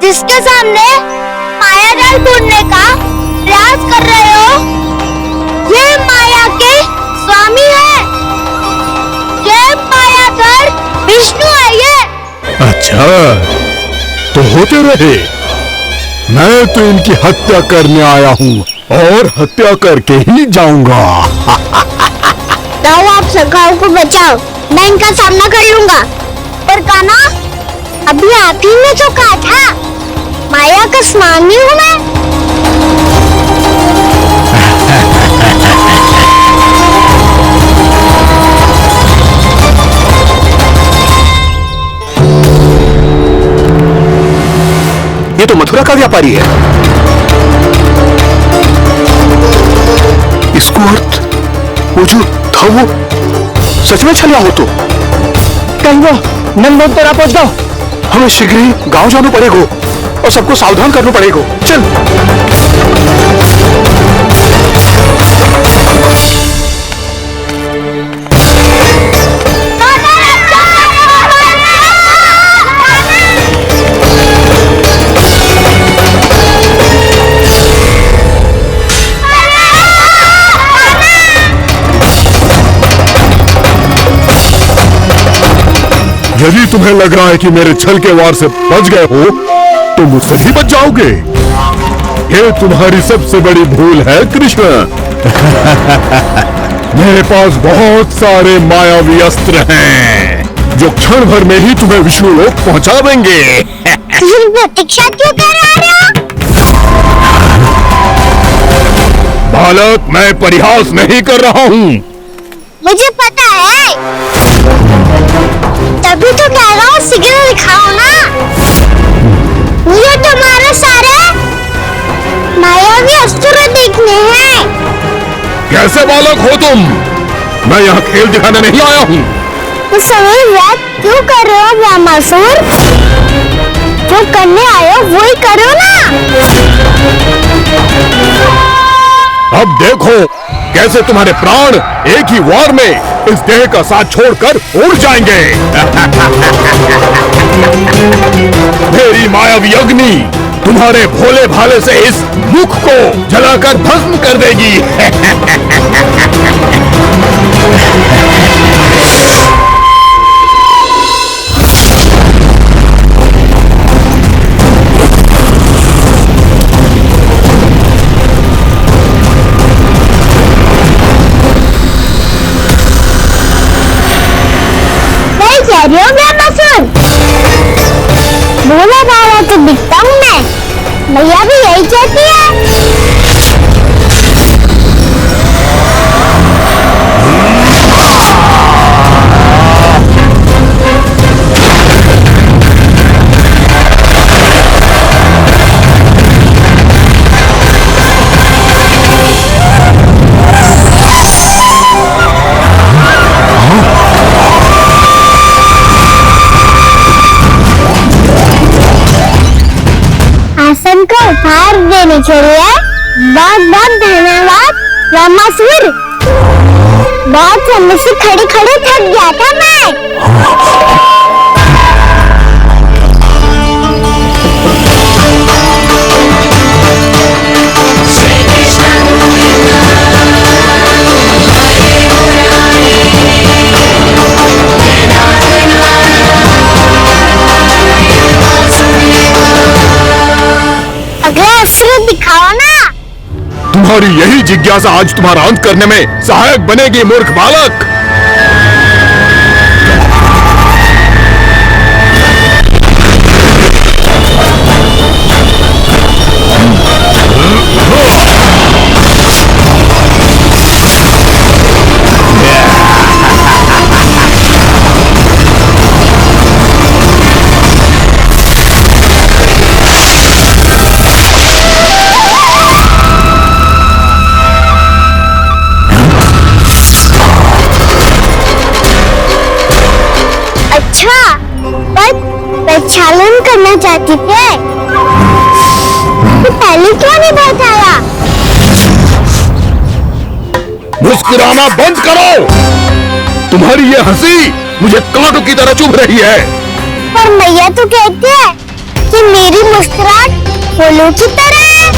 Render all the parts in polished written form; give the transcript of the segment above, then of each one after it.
जिसके सामने माया जाल बूनने का प्रयास कर रहे हो, ये माया के स्वामी है। ये मायाधर विष्णु है ये। अच्छा, तो होते रहे। मैं तो इनकी हत्या करने आया हूँ और हत्या करके ही जाऊंगा। जाओ आप सखाओं को बचाओ, मैं इनका सामना कर लूंगा। पर कान्हा, अभी आप ही ने जो कहा था, माया का स्वामी हूँ मैं। ये तो मथुरा का व्यापारी है। इसको अर्थ वो जो था वो सच में छलिया हो तो कहीं वो नंदन तेरा पहुंच गया। हमें शीघ्र ही गांव जाना पड़ेगा और सबको सावधान करना पड़ेगा। चल। यदि तुम्हें लग रहा है कि मेरे छल के वार से बच गए हो, तो मुझसे भी बच जाओगे। ये तुम्हारी सबसे बड़ी भूल है कृष्ण। मेरे पास बहुत सारे मायावी अस्त्र हैं, जो क्षण भर में ही तुम्हें विष्णु लोक पहुंचा देंगे। प्रतीक्षा क्यों कर रहे हो? बालक, मैं परिहास नहीं कर रहा हूँ। मुझे पता है, तभी तो कह रहा हूँ, शीघ्र दिखाओ ना। मुझे तुम्हारे सारे मायावी अस्त्र देखने हैं। कैसे बालक हो तुम? मैं यहाँ खेल दिखाने नहीं आया हूँ। तो समय व्यर्थ क्यों कर रहे हो व्यामासुर? जो करने आए हो वो ही करो ना। अब देखो कैसे तुम्हारे प्राण एक ही वार में इस देह का साथ छोड़कर उड़ जाएंगे। मेरी मायावी अग्नि तुम्हारे भोले भाले से इस मुख को जलाकर भस्म कर देगी। भोला बाबा तो दिखता हूँ मैं, भैया भी यही कहती है। आसन को उपहार देने के लिए बहुत बहुत धन्यवाद रामासुर। बहुत समय से खड़े खड़े थक गया था मैं। दिखाओ ना। तुम्हारी यही जिज्ञासा आज तुम्हारा अंत करने में सहायक बनेगी मूर्ख बालक। प्रक्षालन करना चाहती थे, तो पहले क्यों नहीं बताया? मुस्कुराना बंद करो। तुम्हारी ये हंसी मुझे कांटों की तरह चुभ रही है। पर मैया तो कहती है कि मेरी मुस्कुराहट फूलों की तरह है।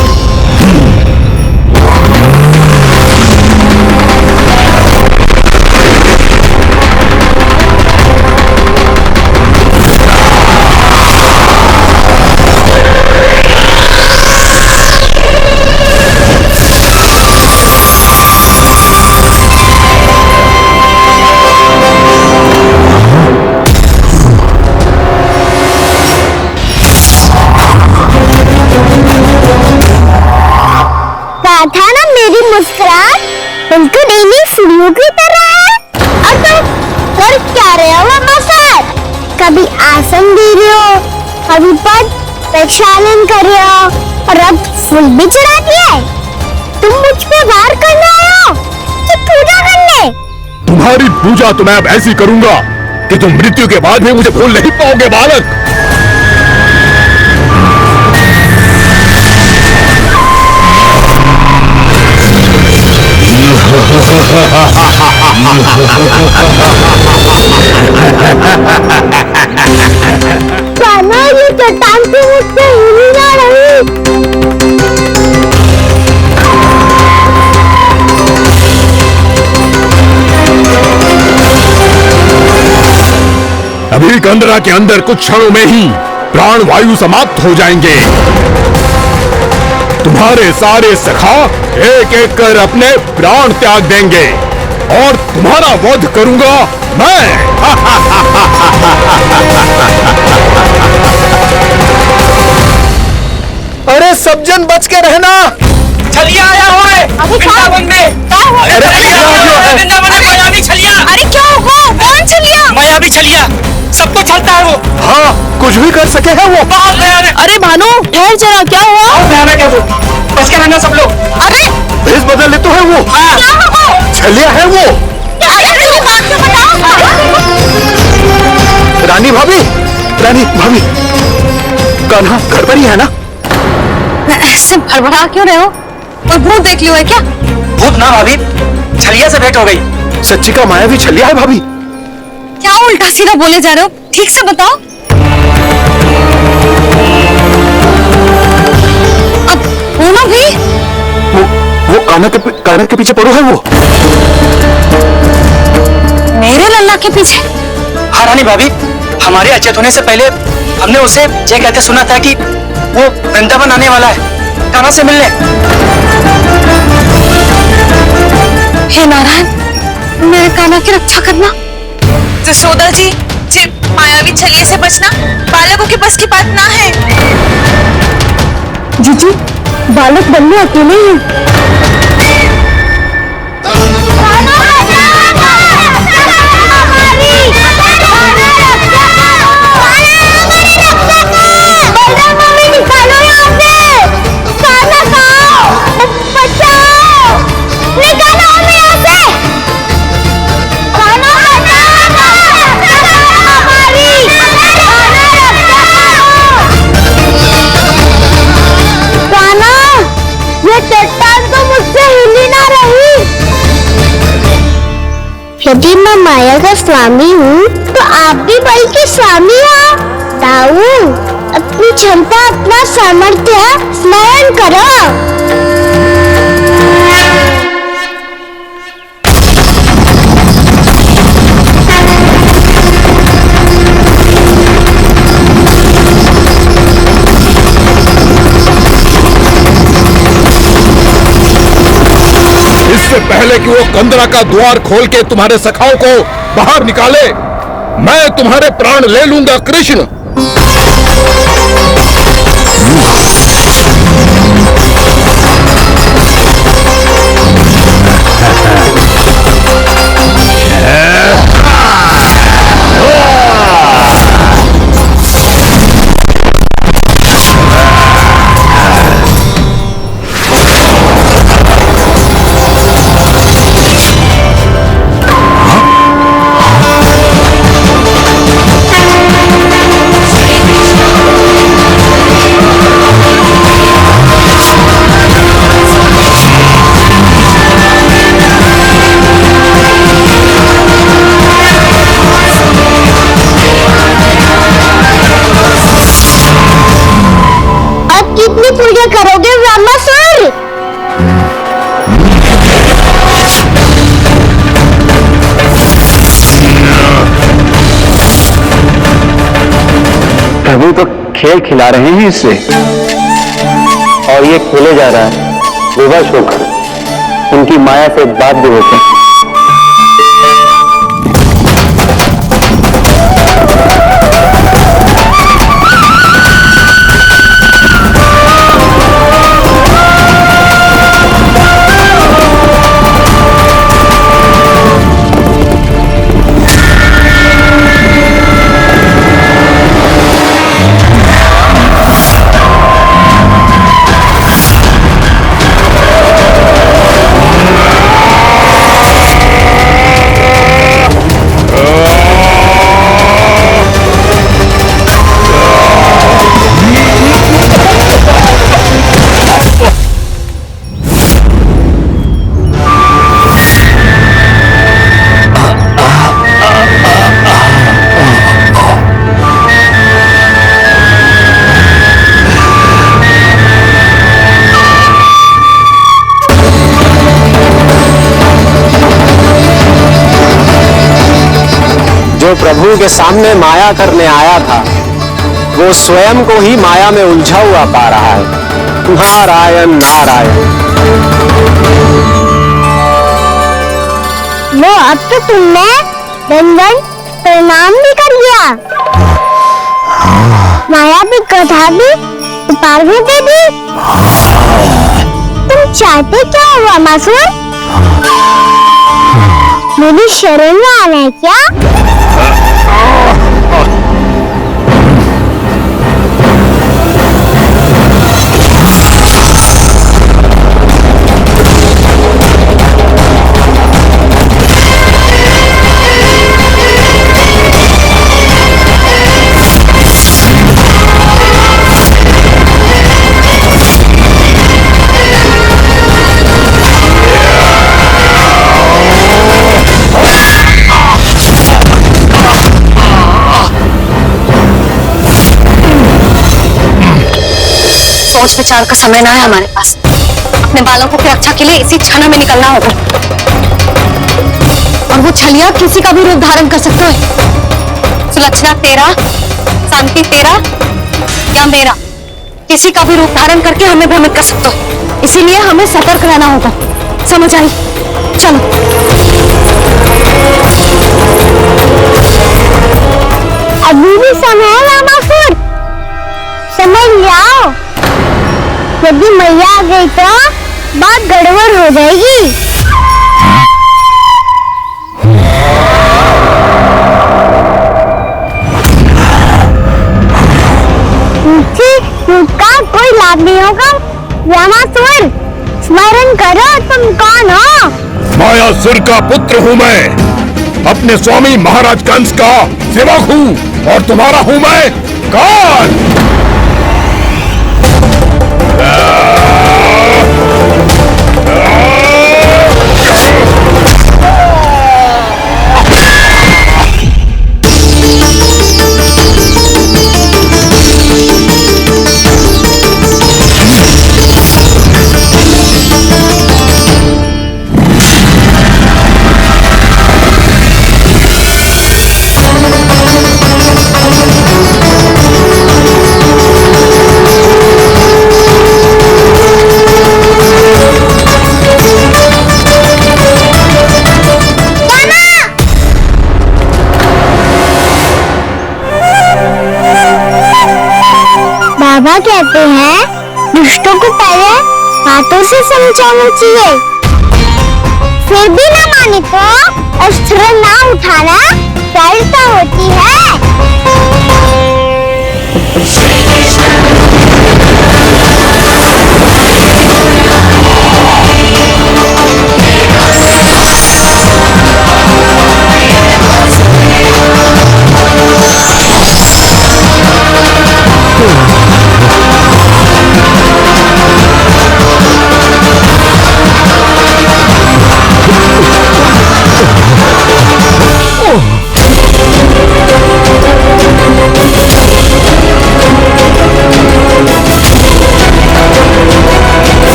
कहा था ना मेरी मुस्कुराहट उनको नीली फूलों की तरह है। और तुम कर क्या रहे हो वहाँ सर? कभी आसन दे रहे हो, कभी पद प्रक्षालन कर रहे हो और अब फूल भी चढ़ा दिया है। तुम मुझ पे वार करने आए हो कि पूजा करने? तुम्हारी पूजा तो मैं अब ऐसी करूंगा कि तुम मृत्यु के बाद भी मुझे भूल नहीं पाओगे बालक। कान्हा, ये चट्टान से मुझसे हिली ना रही। अभी कंदरा के अंदर कुछ क्षणों में ही प्राण वायु समाप्त हो जाएंगे। तुम्हारे सारे सखा एक एक कर अपने प्राण त्याग देंगे और तुम्हारा वध करूंगा मैं। अरे सब जन बच के रहना। छलिया आया हुआ है वृंदावन में। अरे वृंदावन में मायावी छलिया। अरे क्या हुआ? कौन छलिया? मायावी छलिया सबको छलता है वो। हाँ, कुछ भी कर सके है वो। बहुत भयानक। अरे भानु, ठहर जरा, क्या हुआ? बहुत भयानक है वो। बच के रहना सब लोग। अरे भेष बदल ले तो है वो। हाँ। क्या हुआ? छलिया है वो। अरे बात तो बताओ। रानी भाभी, रानी भाभी, कान्हा घर पर ही है ना? ऐसे भड़बड़ा क्यों रहे हो? और भूत देख लियो है क्या? भूत ना भाभी, छलिया से भेंट हो गई। सच्ची का मायावी छलिया है भाभी। क्या उल्टा सीधा बोले जा रहे हो? ठीक से बताओ। अब बोलो भी। वो कान्हा के पीछे पड़ो है वो। मेरे लल्ला के पीछे? हाँ रानी भाभी, हमारे अचेत होने से पहले हमने उसे ये कहते सुना था कि वो वृंदावन आने वाला है कान्हा से मिलने। हे नारायण, मेरे कान्हा की रक्षा करना। जसोदा जी, मायावी छलिए से बचना बालकों के बस की बात ना है। जीजी, बालक बनने अकेले ही। यदि मैं माया का स्वामी हूँ तो आप भी बल के स्वामी हो। ताऊ, अपनी क्षमता, अपना सामर्थ्य स्मरण करो। इससे पहले कि वो कंदरा का द्वार खोल के तुम्हारे सखाओं को बाहर निकाले, मैं तुम्हारे प्राण ले लूंगा कृष्ण। प्रभु तो खेल खिला रहे हैं इससे, और ये खेले जा रहा है विवश होकर उनकी माया से बाध्य होकर। जो प्रभु के सामने माया करने आया था वो स्वयं को ही माया में उलझा हुआ पा रहा है। नारायण नारायण। वो अब तो तुमने दंडन प्रणाम भी कर लिया, माया भी कथा भी उपार भी दे दी। तुम चाहते क्या हो वामासुर? मेरी शरण में आना है क्या? सोच विचार का समय ना है हमारे पास। अपने बालकों की रक्षा के लिए इसी क्षण में निकलना होगा। और वो छलिया किसी का भी रूप धारण कर सकते हैं। सुलक्षणा तेरा, शांति तेरा या मेरा, किसी का भी रूप धारण करके हमें भ्रमित कर सकते हो। इसीलिए हमें सतर्क रहना होगा। समझ आई? चलो। अभी भी समय है वामासुर, समझ जाओ। यदि मैया आ गई तो बात गड़बड़ हो जाएगी। का कोई लाभ नहीं होगा। वामासुर, स्मरण करो तुम कौन हो? मायासुर का पुत्र हूँ मैं, अपने स्वामी महाराज कंस का सेवक हूँ, और तुम्हारा हूँ मैं काल। बाबा कहते हैं दुष्टों को पहले हाथों से समझाना चाहिए, फिर भी न माने तो अस्त्र ना उठाना सरलता होती है।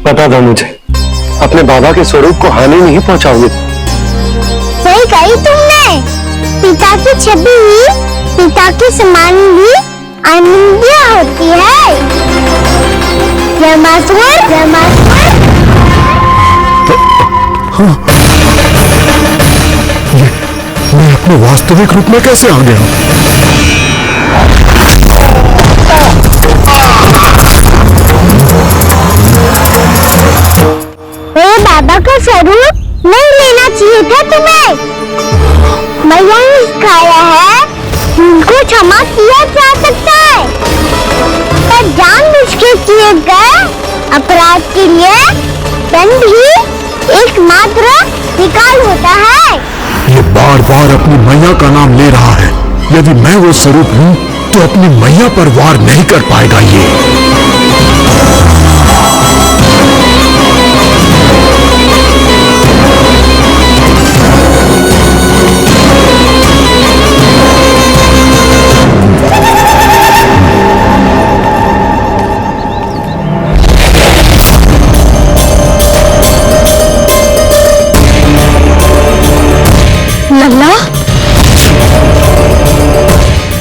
बता दो मुझे, अपने बाबा के स्वरूप को हानि नहीं पहुंचाओगे? सही कही माया की छवि पिता के समान भी अनन्य होती है। ब्रह्मासुर, ब्रह्मासुर। मैं अपने वास्तविक रूप में कैसे आ गया? मेरे बाबा का स्वरूप नहीं लेना चाहिए था तुम्हें। मैया ने सिखाया है उनको क्षमा किया जा सकता है, पर जानबूझ के किए गए अपराध के लिए दंड ही एकमात्र निकाल होता है। ये बार बार अपनी मैया का नाम ले रहा है। यदि मैं वो स्वरूप हूँ तो अपनी मैया पर वार नहीं कर पाएगा ये। लल्ला,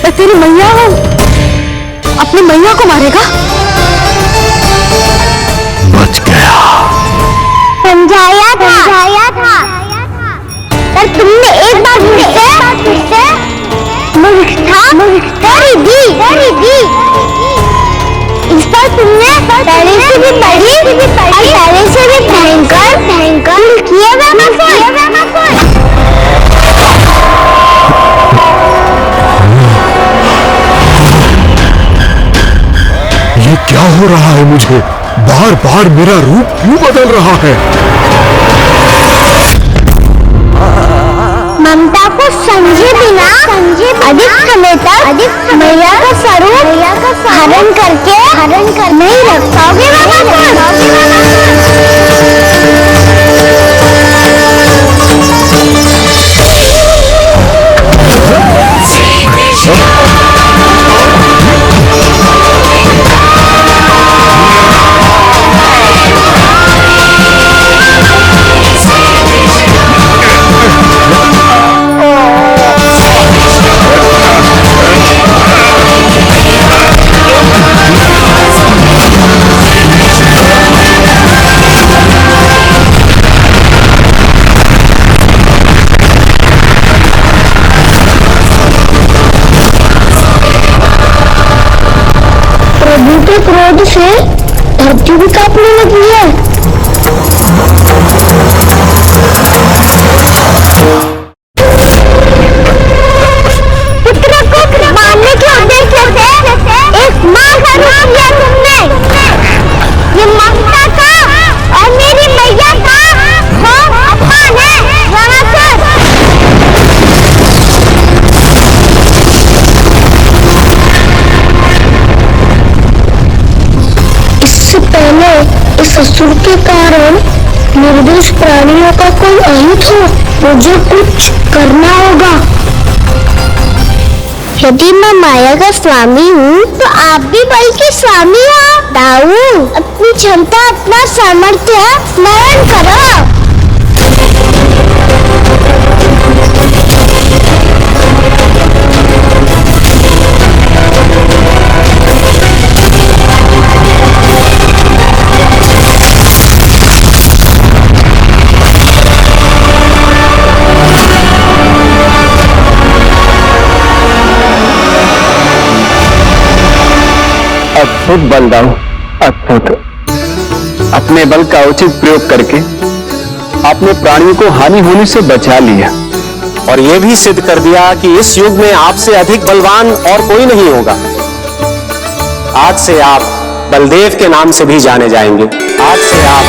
मैं तेरी मैया हूँ, अपनी मैया को मारेगा? बच गया। समझाया था, पर तुमने एक बार मुझसे मूर्खता कर दी। इस पर तुमने पहले से भी बड़ी और पहले से भी भयंकर किया ब्रह्मासुर। ये क्या हो रहा है मुझे? बार बार मेरा रूप क्यों बदल रहा है? ममता को समझे बिना अधिक समय तक मैया का स्वरूप हरण कर नहीं रख पाओगे प्रभु के क्रोध से धरती भी कांपने लगी है। पुत्र को मारने के उद्देश्य से एक मां का रूप लिया तुमने। ये ममता का और मेरी मैया का अपमान है ब्रह्मासुर। इससे पहले इस असुर के कारण निर्दोष प्राणियों का कोई अहित हो, मुझे कुछ करना होगा। यदि मैं माया का स्वामी हूँ तो आप भी बल के स्वामी हो। दाऊ, अपनी क्षमता, अपना सामर्थ्य स्मरण करो। अद्भुत बलदाऊ, अद्भुत। अपने बल का उचित प्रयोग करके आपने प्राणियों को हानि होने से बचा लिया और यह भी सिद्ध कर दिया कि इस युग में आपसे अधिक बलवान और कोई नहीं होगा। आज से आप बलदेव के नाम से भी जाने जाएंगे। आज से आप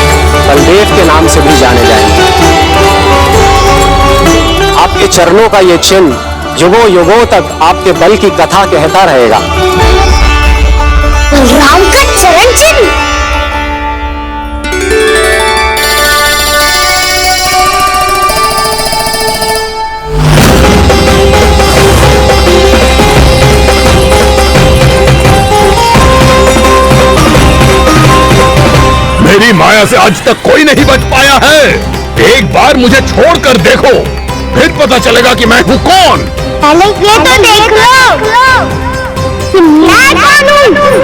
बलदेव के नाम से भी जाने जाएंगे। आपके चरणों का ये चिन्ह युगों युगों तक आपके बल की कथा कहता रहेगा। राम का चरण चिन्ह। मेरी माया से आज तक कोई नहीं बच पाया है। एक बार मुझे छोड़कर देखो, फिर पता चलेगा कि मैं हूँ कौन। पहले ये तो देख लो कि मैं कौन हूँ।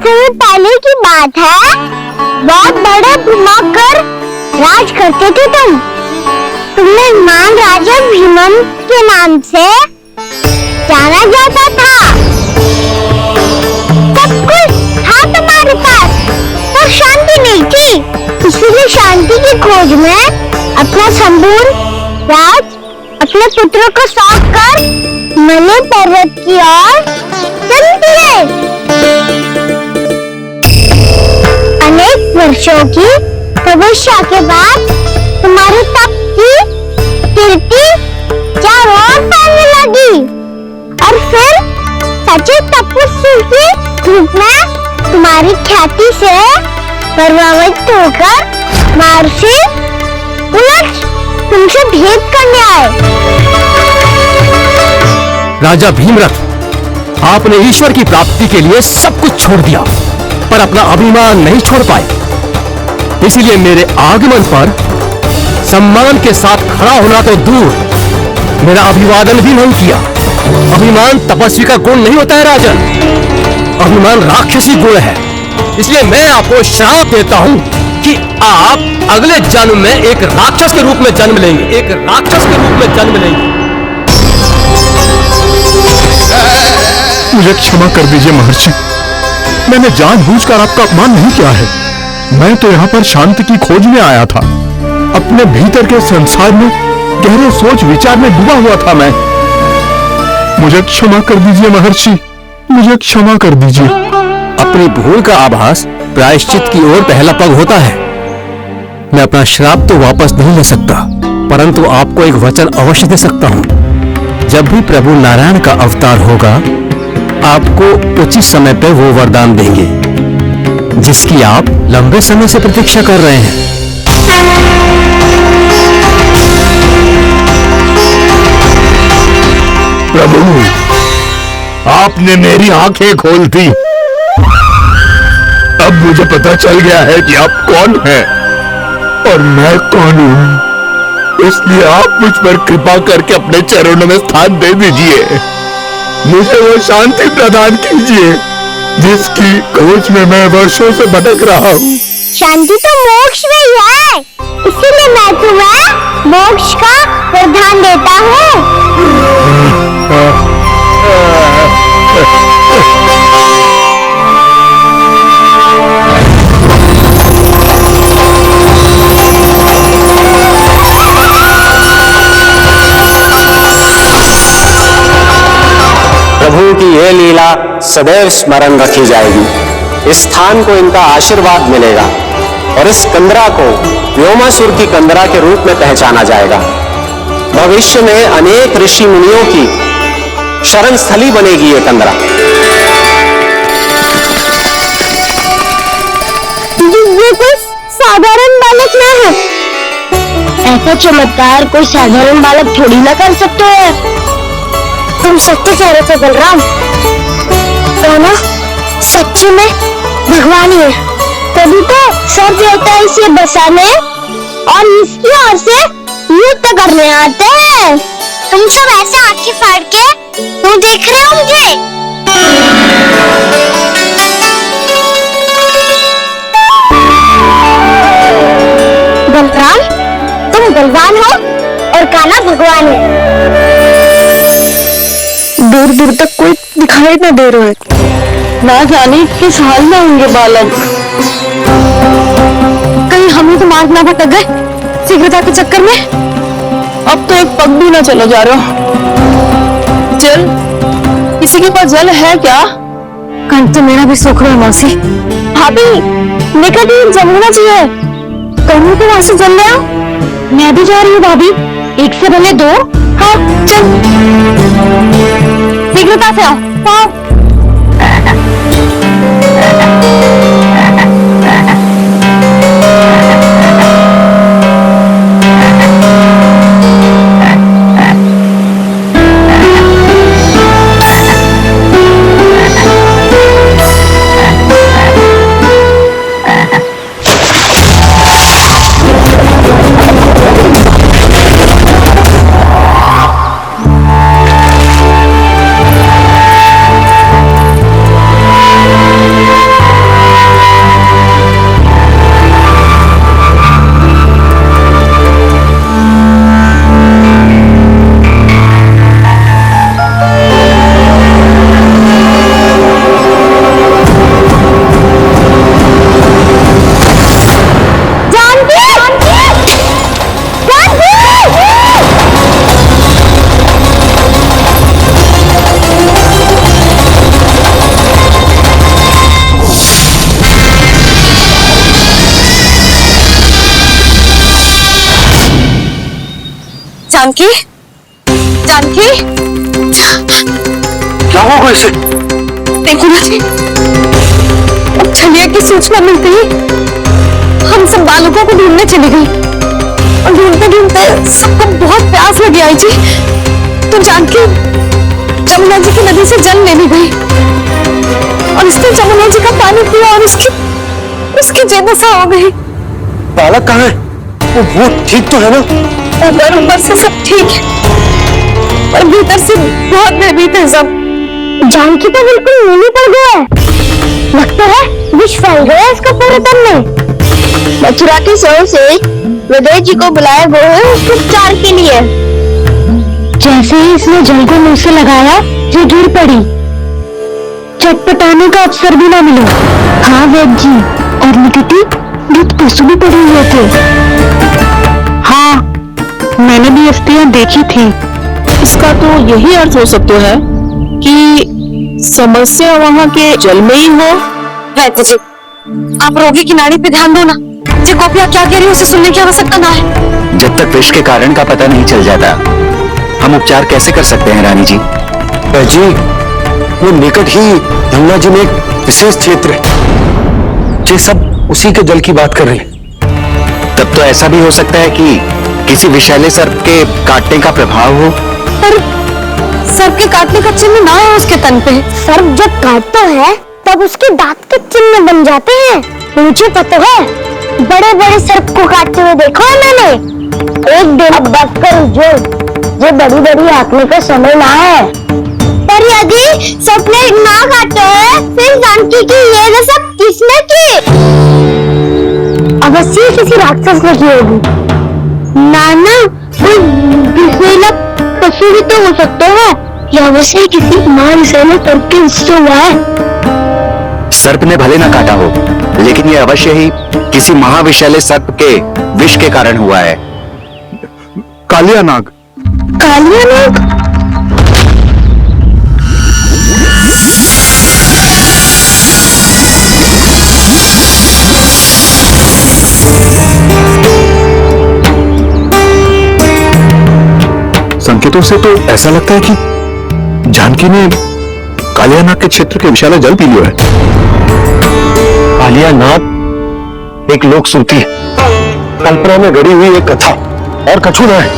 समय पहले की बात है, बहुत बड़े भूमाकर राज करते थे तुम्हें मान राजा भीमन के नाम से जाना जाता था। सब कुछ था तुम्हारे पास, पर शांति नहीं थी। इसीलिए शांति की खोज में अपना संपूर्ण राज अपने पुत्रों को सौंप कर मलय पर्वत की ओर चल दिए। अनेक वर्षों की तपस्या के बाद तुम्हारे तप की कीर्ति चारों ओर फैलने लगी और फिर सच्चे तपस्वी के रूप में तुम्हारी ख्याति से प्रभावित होकर महर्षि उलट तुमसे भेंट करने आए। राजा भीमरथ, आपने ईश्वर की प्राप्ति के लिए सब कुछ छोड़ दिया, पर अपना अभिमान नहीं छोड़ पाए। इसीलिए मेरे आगमन पर सम्मान के साथ खड़ा होना तो दूर, मेरा अभिवादन भी नहीं किया। अभिमान तपस्वी का गुण नहीं होता है राजन, अभिमान राक्षसी गुण है। इसलिए मैं आपको श्राप देता हूं कि आप अगले जन्म में एक राक्षस के रूप में जन्म लेंगे, एक राक्षस के रूप में जन्म लेंगे। मुझे क्षमा कर दीजिए महर्षि, मैंने जानबूझकर आपका अपमान नहीं किया है। मैं तो यहाँ पर शांति की खोज में आया था। अपने भीतर के संसार में गहरे सोच विचार में डूबा हुआ था मैं। मुझे क्षमा कर दीजिए महर्षि, मुझे क्षमा कर दीजिए। अपनी भूल का आभास प्रायश्चित की ओर पहला पग होता है। मैं अपना श्राप तो वापस नहीं ले सकता, परंतु आपको एक वचन अवश्य दे सकता हूं। जब भी प्रभु नारायण का अवतार होगा, आपको उचित समय पर वो वरदान देंगे जिसकी आप लंबे समय से प्रतीक्षा कर रहे हैं। प्रभु, आपने मेरी आंखें खोल दी। अब मुझे पता चल गया है कि आप कौन हैं और मैं कौन हूं। इसलिए आप मुझ पर कृपा करके अपने चरणों में स्थान दे दीजिए। मुझे वो शांति प्रदान कीजिए जिसकी खोज में मैं वर्षों से भटक रहा हूँ। शांति तो मोक्ष में ही है, इसीलिए मैं तुम्हें मोक्ष का वरदान देता हूँ। प्रभु की यह लीला सदैव स्मरण रखी जाएगी। इस स्थान को इनका आशीर्वाद मिलेगा और इस कंदरा को व्योमासुर की कंदरा के रूप में पहचाना जाएगा। भविष्य में अनेक ऋषि मुनियों की शरण स्थली बनेगी ये कंदरा। ये कोई साधारण बालक ना है। ऐसा चमत्कार कोई साधारण बालक थोड़ी ना कर सकते हैं। तुम सच्चे चेहरे से बलराम तो ना सच्ची में भगवान ही है। तभी तो सब देवता इसे बसाने और इसकी ओर से युद्ध करने आते हैं। तुम सब ऐसे आंखें फाड़ के क्यों देख रहे हो मुझे? भगवान है। दूर दूर तक कोई दिखाई न दे रहा है। ना जाने किस हाल में होंगे बालक। कहीं हमें तो मार्ग ना भटक गए शीघ्रता के चक्कर में। अब तो एक पग भी ना चला जा रहा। जल, किसी के पास जल है क्या? कंठ तो मेरा भी सूख रहा है मौसी। भाभी, निकट ही जमुना चाहिए, कहीं तो वहां से जल ले आओ। मैं भी जा रही हूँ भाभी, एक से भले दो। हाँ चल, शीघ्रता से आओ। हाँ। जानकी, जानकी, क्या होगा इसे? देखो ना जी, अब छलिया की सूचना मिलते ही हम सब बालकों को ढूंढने चली गई और ढूंढते ढूंढते सबको बहुत प्यास लगी आई जी। तो जानकी जमुना जी की नदी से जल लेने गई और इसने जमुना जी का पानी पिया और उसकी जेदशा हो गई। बालक कहाँ है? वो ठीक तो है ना? ऊपर से सब ठीक है पर भीतर से बहुत भयभीत है सब। जानकी तो बिल्कुल नीली पड़ गया है, लगता है विष फैल गया इसका पूरे तन में। मथुरा के शहर से हृदय जी को बुलाया गया है उसके उपचार के लिए। जैसे ही इसने जल को मुंह से लगाया ये गिर पड़ी, चटपटाने का अवसर भी ना मिला। हाँ वैद्य जी, और निकटी मृत पशु भी पड़े हुए थे। हाँ, मैंने भी अस्थियां देखी थी। इसका तो यही अर्थ हो सकता है कि समस्या वहाँ के जल में ही हो। वैद्य जी, आप रोगी की नाड़ी पे ध्यान दो ना। जी गोपिया क्या कह रही है उसे सुनने की आवश्यकता ना है। जब तक विष के कारण का पता नहीं चल जाता हम उपचार कैसे कर सकते हैं रानी जी? जी, वो निकट ही यमुना जी में एक विशेष क्षेत्र है, ये सब उसी के जल की बात कर रहे हैं। तब तो ऐसा भी हो सकता है कि किसी विषैले सर्प के काटने का प्रभाव हो। पर सर्प के काटने का चिन्ह ना है उसके तन पे। सर्प जब काटता है तब उसके दांत के चिन्ह बन जाते हैं। मुझे पता है, बड़े बड़े सर्प को काटते हुए देखा है मैंने। एक दिन अब बचकर जो ये बड़ी बड़ी आंकने का समय ना है। पर यदि सपने ना काटे है फिर जानकी की ये सब किसने की? अवश्य किसी राक्षस ने की होगी। नाना, कोई विषैला पशु भी तो हो सकता है, या अवश्य किसी महाविषैले सर्प के विषय हुआ है। सर्प ने भले ना काटा हो लेकिन ये अवश्य ही किसी महाविषैले सर्प के विष के कारण हुआ है। कालिया नाग। कालिया नाग? संकेतों से तो ऐसा लगता है कि जानकी ने कालिया नाग के क्षेत्र के विशाल जल पी लिया है। कालिया नाग एक लोक श्रुति है, कल्पना में गढ़ी हुई एक कथा और कछु ना है।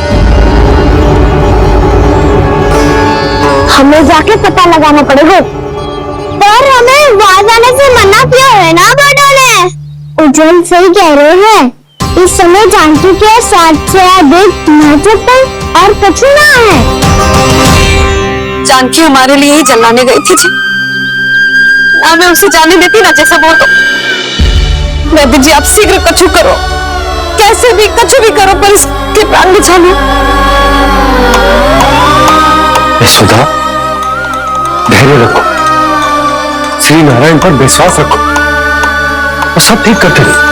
हमें जाके पता लगाना पड़ेगा। पर हमें वहां जाने से मना किया है ना बड़ों ने। उज्जवल सही कह रहे हैं, इस समय जानकी के साथ से अधिक महत्वपूर्ण और कछु ना है। जानकी हमारे लिए ही जलाने गई थी जी, ना मैं उसे जाने देती ना जैसा वो। तो वैद्य जी आप शीघ्र कछु करो, कैसे भी कछु भी करो पर इसके प्राण बचाना। यशोदा, धैर्य रखो, श्री नारायण पर विश्वास रखो और सब ठीक करते रहो।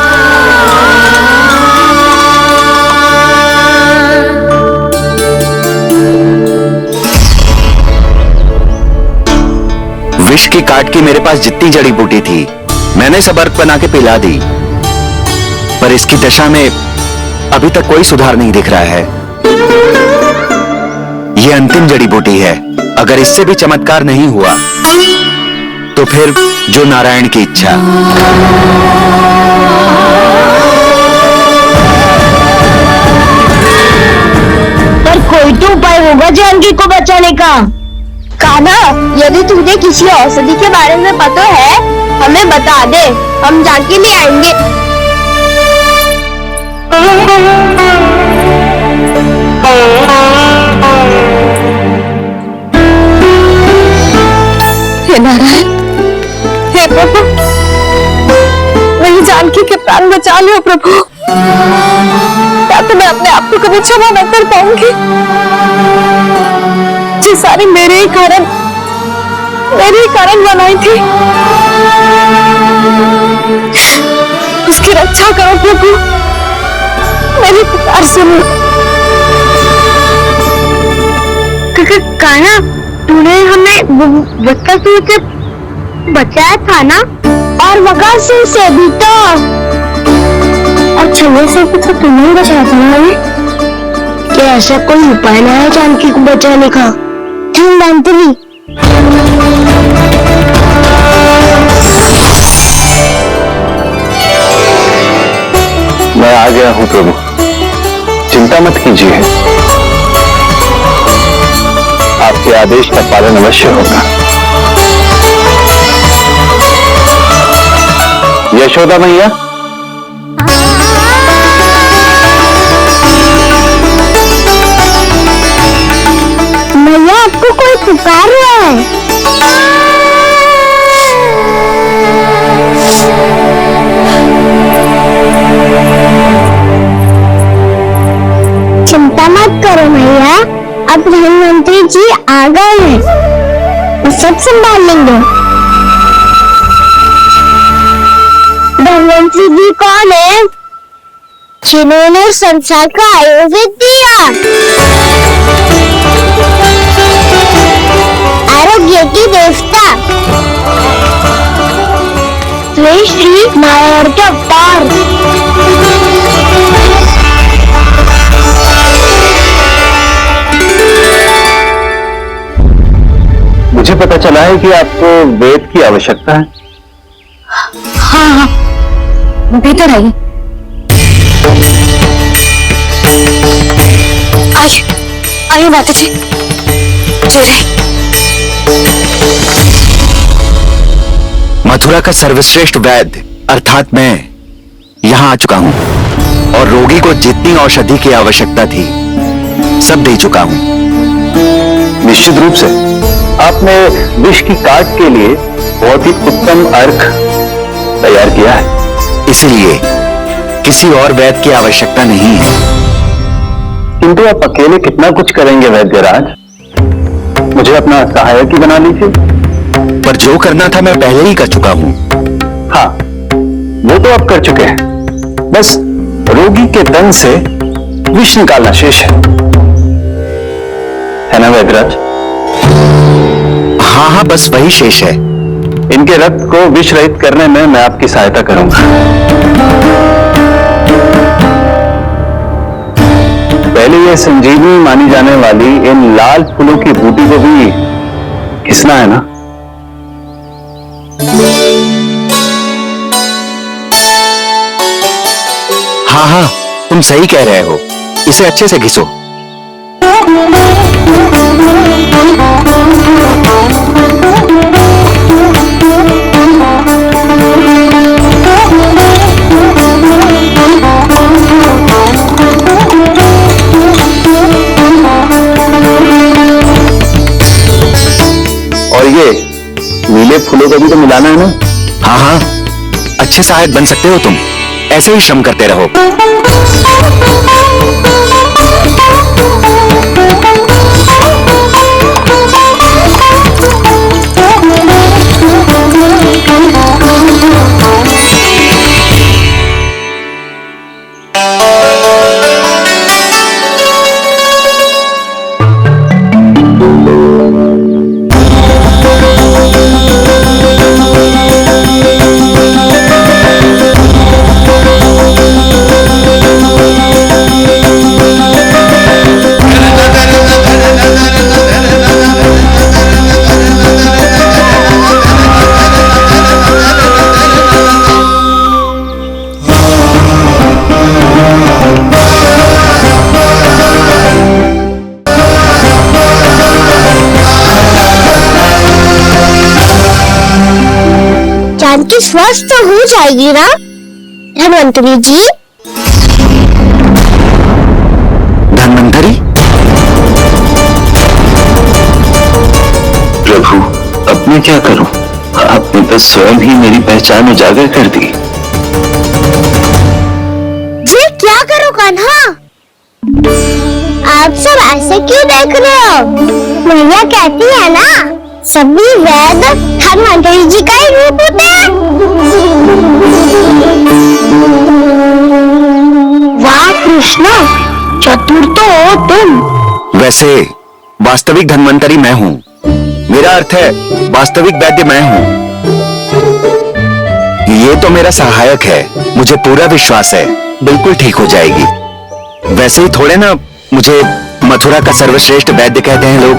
विष की काट की मेरे पास जितनी जड़ी बूटी थी मैंने सब अर्क बना के पिला दी, पर इसकी दशा में अभी तक कोई सुधार नहीं दिख रहा है। ये अंतिम जड़ी बूटी है, अगर इससे भी चमत्कार नहीं हुआ तो फिर जो नारायण की इच्छा। पर कोई तो उपाय होगा जानकी को बचाने का। कान्हा, यदि तुझे किसी औषधि के बारे में पता है हमें बता दे, हम जानकी ले आएंगे। हे नारायण, हे प्रभु, मेरी जानकी के प्राण बचा लो प्रभु। क्या तो मैं अपने आप को कभी क्षमा न कर पाऊंगी? ये सारी मेरे ही कारण बनाई थी। उसकी रक्षा करो प्रभु, मेरी पुकार सुनो। कान्हा, तूने हमें बकासुर से बचाया था ना? और बकासुर से भी तो, और छुए से भी तो तुम्हें बचाया था ना? क्या ऐसा कोई उपाय ना है जानकी को बचाने का? हम मंत्री, मैं आ गया हूं प्रभु, चिंता मत कीजिए, आपके आदेश का पालन अवश्य होगा। यशोदा मैया, मैया आपको कोई पुकार रहा है। चिंता मत करो मैया, अब प्रधानमंत्री जी आ गए हैं, वो सब संभाल लेंगे। प्रधानमंत्री जी कौन है? जिन्होंने संसार का आयुर्वेद दिया, आरोग्य की देवता, श्री नारायण के अवतार। मुझे पता चला है कि आपको वेद की आवश्यकता है। हाँ, भीतर आइए। आइए माता जी, मथुरा का सर्वश्रेष्ठ वैद्य अर्थात मैं यहाँ आ चुका हूँ और रोगी को जितनी औषधि की आवश्यकता थी सब दे चुका हूँ। निश्चित रूप से आपने विष की काट के लिए बहुत ही उत्तम अर्क तैयार किया है, इसलिए किसी और वैद्य की आवश्यकता नहीं है। किंतु आप अकेले कितना कुछ करेंगे वैद्यराज, मुझे अपना सहायक ही बना लीजिए। पर जो करना था मैं पहले ही कर चुका हूँ। हाँ, वो तो आप कर चुके हैं, बस रोगी के तन से विष निकालना शेष है ना वैद्यराज? हाँ हाँ, बस वही शेष है। इनके रक्त को विष रहित करने में मैं आपकी सहायता करूंगा। पहले यह संजीवनी मानी जाने वाली इन लाल फूलों की बूटी को भी घिसना है ना? हाँ हाँ, तुम सही कह रहे हो, इसे अच्छे से घिसो। और ये नीले फूलों को भी तो मिलाना है ना? हाँ हाँ, अच्छे सहायक बन सकते हो तुम, ऐसे ही श्रम करते रहो। जानकी स्वस्थ तो हो जाएगी ना धन्वंतरी जी? धन्वंतरी? प्रभु, अब मैं क्या करूं? आपने तो स्वयं ही मेरी पहचान उजागर कर दी। जी क्या करो कान्हा? आप सब ऐसे क्यों देख रहे हो? मैया कहती है ना, सभी वेद धन्वंतरी जी का ही रूप होते हैं। वाह कृष्णा, चतुर तो हो तुम। वैसे वास्तविक धन्वंतरी मैं हूं। मेरा अर्थ है वास्तविक वैद्य मैं हूं। ये तो मेरा सहायक है। मुझे पूरा विश्वास है बिल्कुल ठीक हो जाएगी। वैसे ही थोड़े ना मुझे मथुरा का सर्वश्रेष्ठ वैद्य कहते हैं लोग।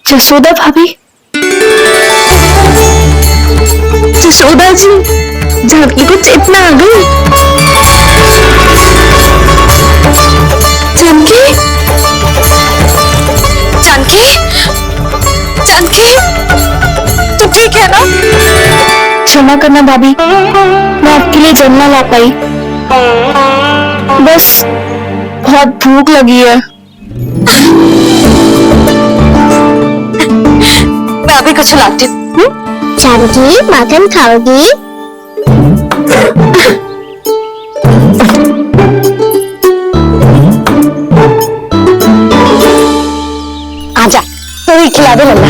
जसोदा भाभी, जसोदा जी, जानकी को चेतना आ गई। जानकी, जानकी, जानकी, तू ठीक है ना? क्षमा करना भाभी, मैं आपके लिए जल ना ला पाई। बस बहुत भूख लगी है। मैं अभी कुछ लाती हूँ। जानकी माखन खाओगी? आजा, तो ही खिला दे लल्ला।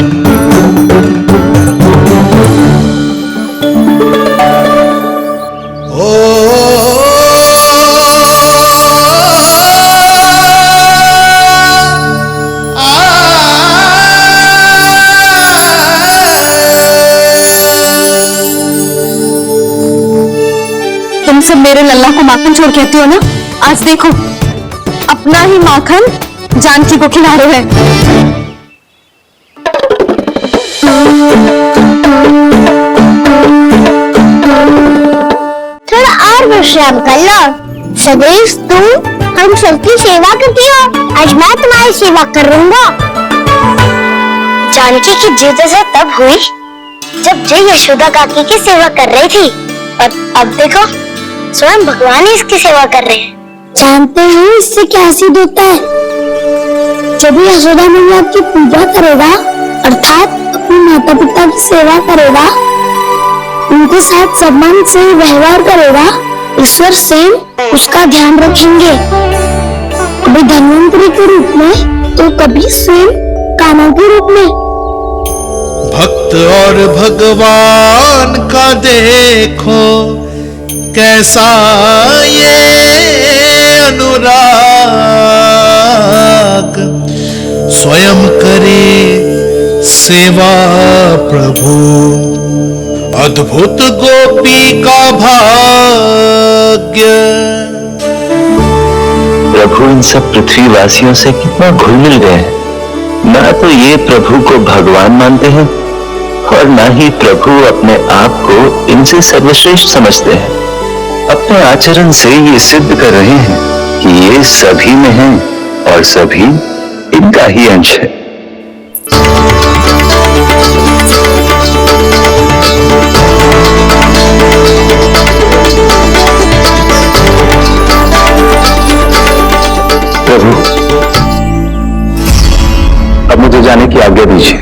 तुम सब मेरे लल्ला को माखन छोड़ कहती हो ना? आज देखो अपना ही माखन जानकी को खिला रहे हैं। थोड़ा और विश्राम कर लो। सदैव तुम हम सबकी सेवा करती हो, आज मैं तुम्हारी सेवा करूंगा। जानकी की जिद से तब हुई जब जय यशोदा काकी की सेवा कर रही थी, और अब देखो स्वयं भगवान ही इसकी सेवा कर रहे हैं। जानते हो इससे क्या सिद्ध होता है? जब यशोदा मैया की पूजा करेगा, अर्थात अपने माता पिता की सेवा करेगा, उनके साथ सम्मान से व्यवहार करेगा, ईश्वर से उसका ध्यान रखेंगे। कभी धन्वंतरी के रूप में तो कभी स्वयं कान्हा के रूप में। भक्त और भगवान का देखो कैसा ये अनुराग, स्वयं करे सेवा प्रभु, अद्भुत गोपी का भाग्य। प्रभु इन सब पृथ्वीवासियों से कितना घुल मिल गए हैं। ना तो ये प्रभु को भगवान मानते हैं और ना ही प्रभु अपने आप को इनसे सर्वश्रेष्ठ समझते हैं। अपने आचरण से ये सिद्ध कर रहे हैं कि ये सभी में हैं और सभी इनका ही अंश है। प्रभु, अब मुझे जाने की आज्ञा दीजिए।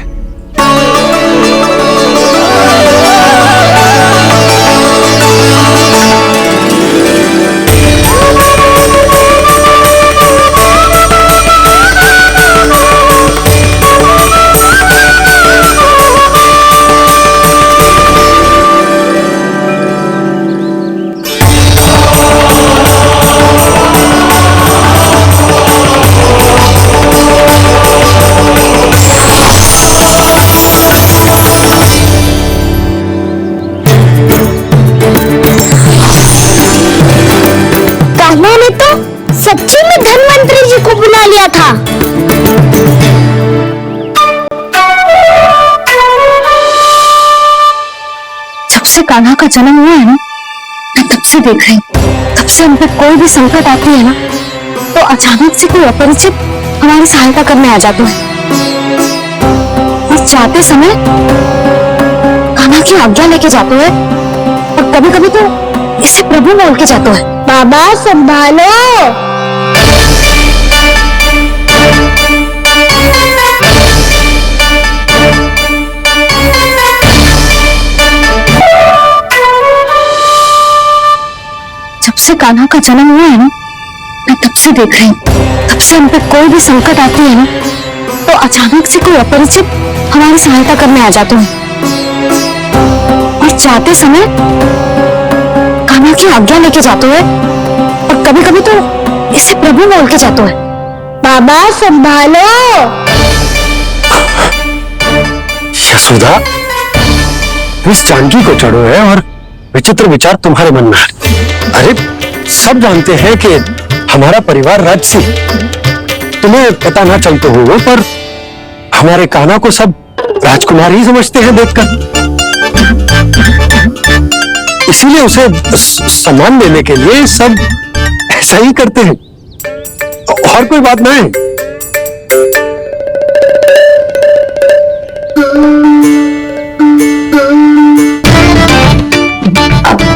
सच्ची में धन्वंतरी जी को बुला लिया था। जब से कान्हा का जन्म हुआ है ना, मैं तब से देख रही हूँ। तब से हम पे कोई भी संकट आती है ना, तो तो अचानक से कोई अपरिचित हमारी सहायता करने आ जाते हैं और चाहते समय कान्हा की आज्ञा लेके जाते हैं और कभी कभी तो इसे प्रभु बोल के जाते हैं। बाबा संभालो। जब से कान्हा का जन्म हुआ है ना, मैं तब से देख रही हूँ, तब से हम पे कोई भी संकट आती है ना, तो अचानक से कोई अपरिचित हमारी सहायता करने आ जाते हैं और चाहते समय कान्हा की आज्ञा लेके जाते हैं और कभी कभी तो इसे प्रभु बोल के जाते हैं। बाबा संभालो। यशोदा, इस जानकी को चढ़ो है और विचित्र विचार तुम्हारे मन में है। अरे सब जानते हैं कि हमारा परिवार राजसी, तुम्हें पता ना चलते हो पर हमारे कान्हा को सब राजकुमार ही समझते हैं देखकर, इसीलिए उसे सम्मान देने के लिए सब ऐसा ही करते हैं और कोई बात नहीं।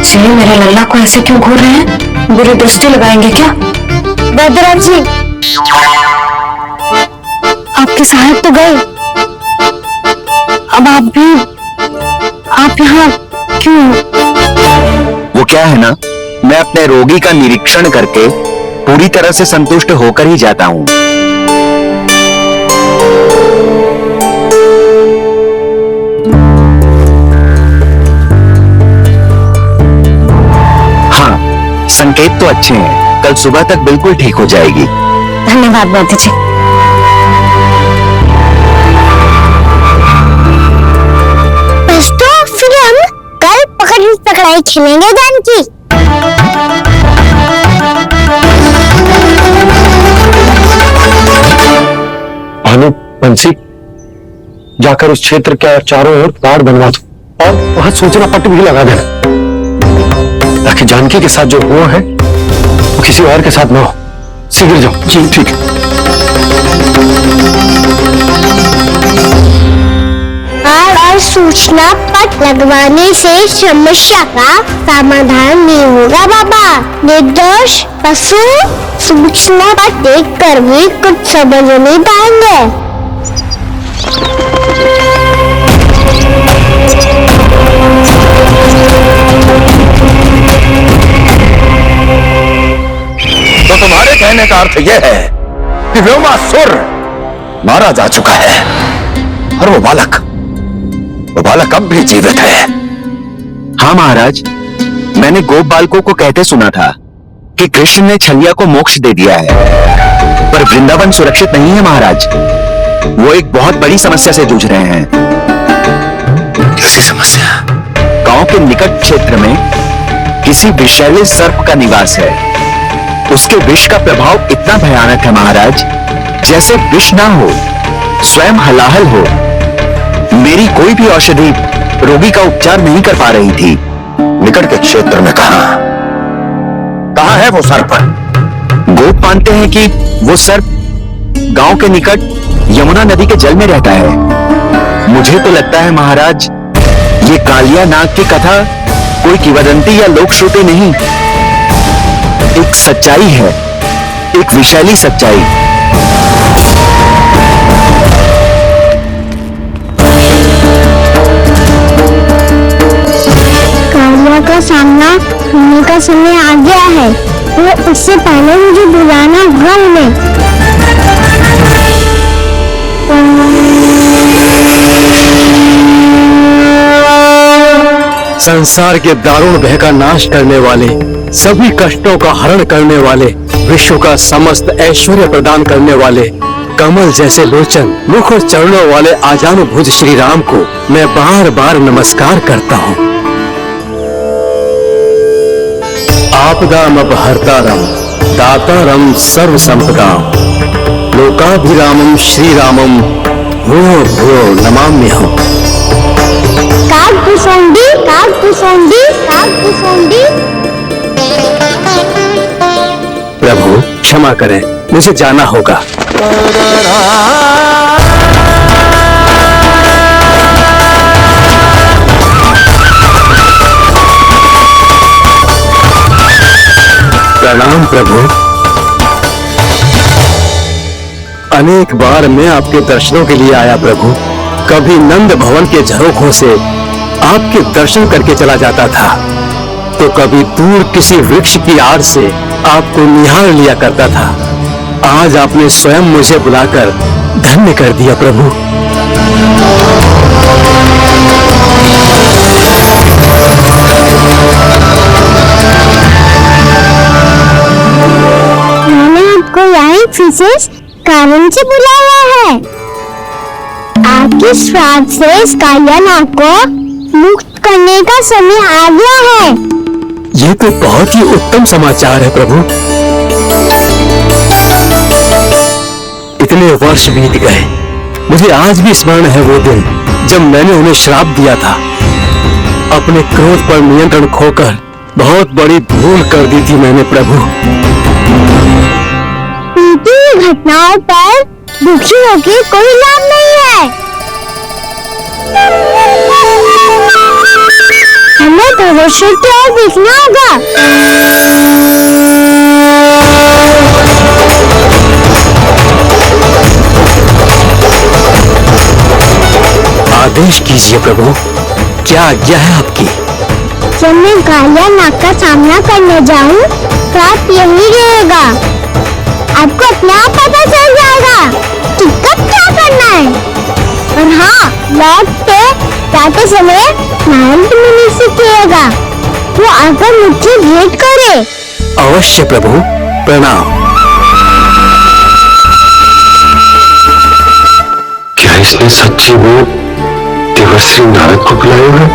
जी मेरे लल्ला को ऐसे क्यों घूर रहे हैं? बुरी दृष्टि लगाएंगे क्या? बद्रा जी, आपके साहब तो गए, अब आप यहाँ क्यों? वो क्या है ना, मैं अपने रोगी का निरीक्षण करके पूरी तरह से संतुष्ट होकर ही जाता हूँ। हाँ, संकेत तो अच्छे हैं, कल सुबह तक बिल्कुल ठीक हो जाएगी। धन्यवाद वैद्य जी। बस तो फिर हम कल पकड़न पकड़ाई खेलेंगे जानकी। भानु, बंसी, जाकर उस क्षेत्र के चारों ओर ताड़ बनवा दो और वहां सूचना पट्ट भी लगा देना, ताकि जानकी के साथ जो हुआ है वो किसी और के साथ ना हो। शीघ्र जाओ। जी ठीक है। और सूचना पट लगवाने से समस्या का समाधान नहीं होगा बाबा। निर्दोष पशु सूचना पट देख कर भी कुछ समझ नहीं पाएंगे। तो तुम्हारे कहने का अर्थ यह है कि व्योमासुर मारा जा चुका है और वो बालक अब भी जीवित है। हाँ महाराज, मैंने गोप बालकों को कहते सुना था कि कृष्ण ने छलिया को मोक्ष दे दिया है, पर वृंदावन सुरक्षित नहीं है महाराज। वो एक बहुत बड़ी समस्या से जूझ रहे हैं। कैसी समस्या? गांव के निकट क्षेत्र में किसी विषैले सर्प का निवास है। उसके विष का प्रभाव इतना भयानक है महाराज, जैसे विष ना हो, स्वयं हलाहल हो। मेरी कोई भी औषधि रोगी का उपचार नहीं कर पा रही थी। निकट के क्षेत्र में कहां है वो सर्प? गोप मानते हैं कि वो सर्प गांव के निकट यमुना नदी के जल में रहता है। मुझे तो लगता है महाराज, ये कालिया नाग की कथा कोई किंवदंती या लोकश्रुति नहीं, एक सच्चाई है, एक विषैली सच्चाई। कालिया का सामना होने का समय आ गया है, वो उससे पहले मुझे बुलाना होगा उन्हें। संसार के दारुण भय का नाश करने वाले, सभी कष्टों का हरण करने वाले, विश्व का समस्त ऐश्वर्य प्रदान करने वाले, कमल जैसे लोचन, मुख और चरणों वाले आजानुभुज श्री राम को मैं बार बार नमस्कार करता हूँ। आपदामपहर्तारम दातारम सर्व संपदाम लोकाभिरामम श्री रामम भूयो भूयो नमाम्यहम्। कागभूषुंडी, प्रभु क्षमा करें, मुझे जाना होगा। प्रणाम प्रभु। अनेक बार मैं आपके दर्शनों के लिए आया प्रभु। कभी नंद भवन के झरोखों से आपके दर्शन करके चला जाता था, तो कभी दूर किसी वृक्ष की आड़ से आपको निहार लिया करता था। आज आपने स्वयं मुझे बुलाकर धन्य कर दिया प्रभु। मैंने आपको यहाँ एक विशेष कारण से बुलाया है। आपके श्राद्ध से इस कालियानाग को मुक्त करने का समय आ गया है। ये तो बहुत ही उत्तम समाचार है प्रभु। इतने वर्ष बीत गए, मुझे आज भी स्मरण है वो दिन जब मैंने उन्हें श्राप दिया था। अपने क्रोध पर नियंत्रण खोकर बहुत बड़ी भूल कर दी थी मैंने प्रभु। बीती घटनाओं पर दुखी होकर कोई लाभ नहीं है। हमें भविष्य की ओर देखना होगा। आदेश कीजिए प्रभु, क्या आज्ञा है आपकी? जब मैं कालियानाग का सामना करने जाऊं, तो आप यही रहेगा। आपको अपने आप पता चल जाएगा कि कब क्या करना है। और हाँ, लौटते जाते समय नारद मुनि से कहिएगा, वो आकर मुझसे भेंट करे। अवश्य प्रभु, प्रणाम। क्या इसने सच्ची वो देवर्षि नारद को बुलाया है?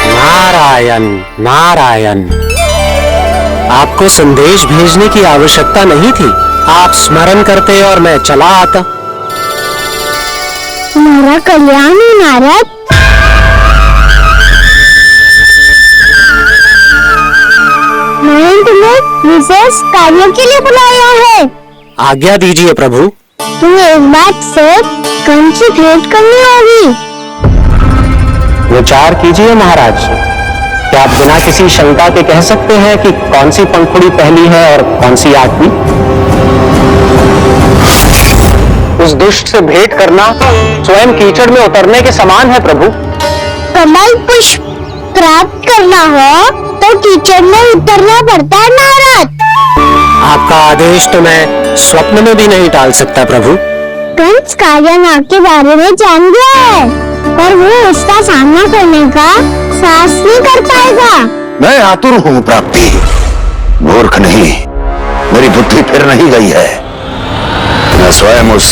नारायण नारायण, आपको संदेश भेजने की आवश्यकता नहीं थी। आप स्मरण करते और मैं चला आता। मेरा कल्याण है नारद। मैंने तुम्हें विशेष कार्य के लिए बुलाया है। आज्ञा दीजिए प्रभु। तुम्हें एक बात से कंस से भेंट करनी होगी। विचार कीजिए महाराज। क्या आप बिना किसी शंका के कह सकते हैं कि कौन सी पंखुड़ी पहली है और कौन सी आखिरी? उस दुष्ट से भेंट करना स्वयं कीचड़ में उतरने के समान है प्रभु। कमल पुष्प प्राप्त करना हो तो कीचड़ में उतरना पड़ता है नारद। आपका आदेश तो मैं स्वप्न में भी नहीं टाल सकता प्रभु। कंस कालियानाग के बारे में जान गया है, पर वो उसका सामना करने का साहस नहीं कर पाएगा। मैं आतुर हूँ प्राप्ति, मूर्ख नहीं। मेरी बुद्धि फिर नहीं गई है। मैं स्वयं उस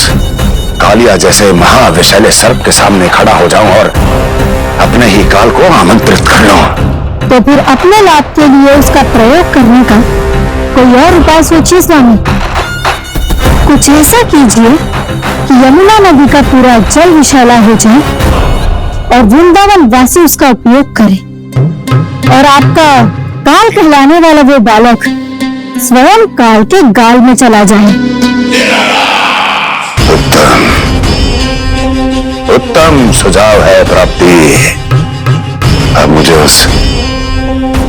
कालिया जैसे महाविषैले सर्प के सामने खड़ा हो जाऊं और अपने ही काल को आमंत्रित कर लूं। तो फिर अपने लाभ के लिए उसका प्रयोग करने का कोई और उपाय सोचिए स्वामी। कुछ ऐसा कीजिए कि यमुना नदी का पूरा जल विषैला हो जाए और वृंदावन वासी उसका उपयोग करे, और आपका काल कहलाने वाला वो बालक स्वयं काल के गाल में चला जाए। उत्तम सुझाव है प्राप्ति। अब मुझे उस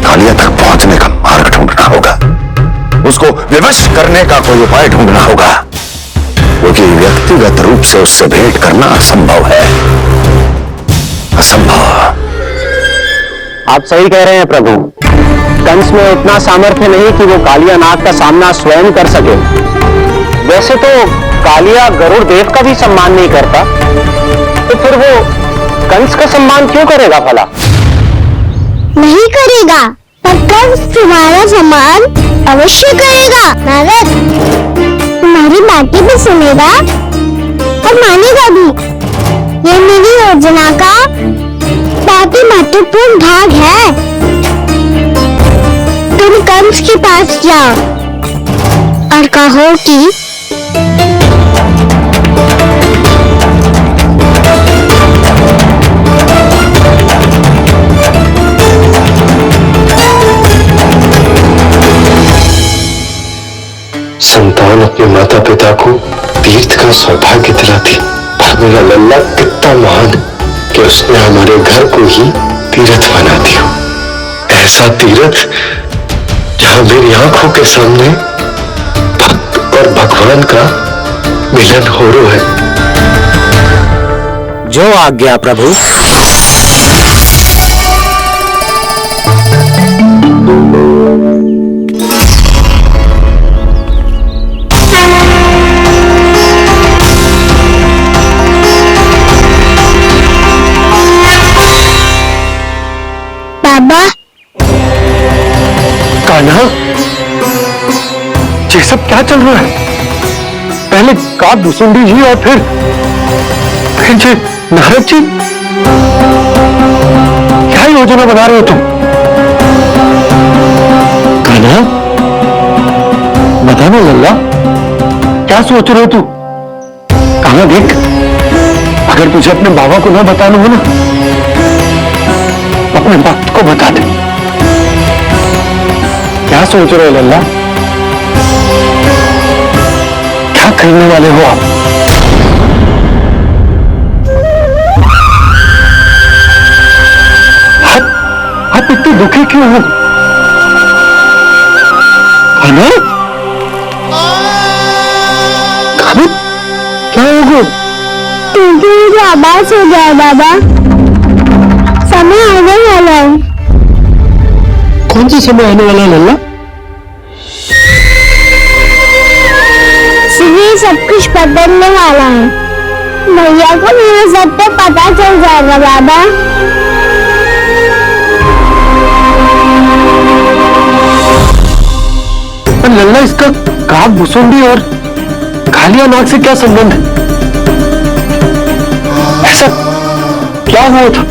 कालिया तक पहुंचने का मार्ग ढूंढना होगा। उसको विवश करने का कोई उपाय ढूंढना होगा, क्योंकि व्यक्तिगत रूप से उससे भेंट करना असंभव है। असंभव। आप सही कह रहे हैं प्रभु। कंस में इतना सामर्थ्य नहीं कि वो कालिया नाग का सामना स्वयं कर सके। वैसे तो कालिया गरुड़ देव का भी सम्मान नहीं करता, तो फिर वो कंस का सम्मान क्यों करेगा भला? नहीं करेगा, पर कंस तुम्हारा सम्मान अवश्य करेगा नारद। तुम्हारी बातें भी सुनेगा और मानेगा भी। ये मेरी योजना का बहुत ही महत्वपूर्ण भाग है। तुम कंस के पास जाओ और कहो कि कितना सौभाग्य दिलाती। पर मेरा लल्ला कितना महान कि उसने हमारे घर को ही तीर्थ बना दिया। ऐसा तीर्थ जहां मेरी आंखों के सामने भक्त और भगवान का मिलन हो रहा है। जो आज्ञा प्रभु। बाबा, कान्हा, ये सब क्या चल रहा है? पहले काग भुसुंडी जी और फिर ये नारद जी। क्या योजना बना रहे हो तुम? कान्हा, बताना लल्ला, क्या सोच रहे हो तू? कान्हा देख, अगर तुझे अपने बाबा को ना बताना हो ना, अपने भक्त को बता दे। क्या सोच रहे हो लल्ला? क्या करने वाले हो आप? आप इतने दुखी क्यों हो? कान्हा? कान्हा? क्या होगा? क्योंकि मुझे आवाज हो जाए बाबा, समय आने वाला है। कौन सा समय आने वाला है लल्ला? ये सब कुछ बदलने वाला है। भैया को मेरे सत्य पता चल जाएगा बाबा। पर लल्ला, इसका काग भुसुंडी और कालिया नाग से क्या संबंध है? ऐसा क्या हुआ था